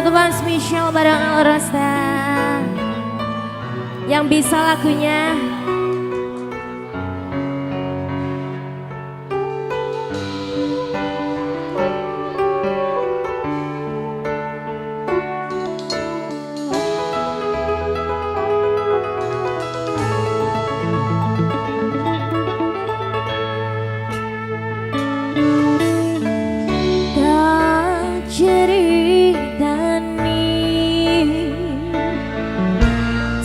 untuk Mas Michelle bareng Alrasta yang bisa lagunya.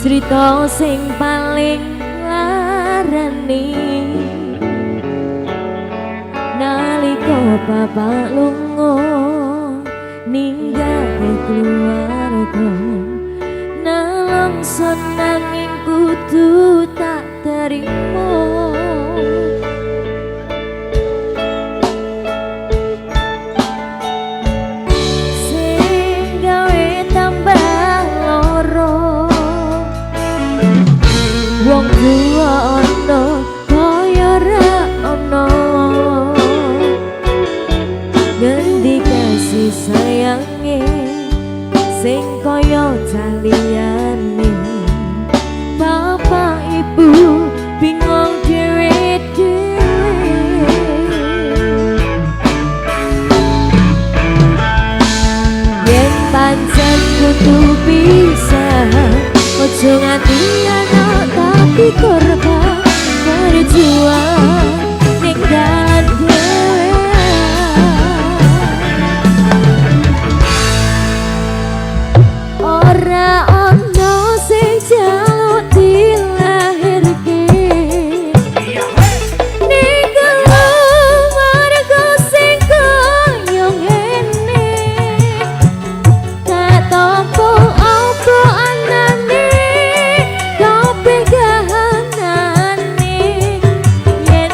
Cerita sing paling larani nalika bapak lunga ninggalke keluarga nalangsa nanging kudu tak terima. Wong tua ono kaya ra ono ngendi kasih sayange sing kaya taliyane bapak ibu bingung dhewe-dhewe yen pancen kudu pisah ojo nganti ana tapi korban berjuang ninggalan dhewe ora ono sing jaluk dilahirke ning keluarga sing kaya ngene tak tampa apa anane kabeh kahanane yen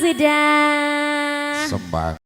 sudah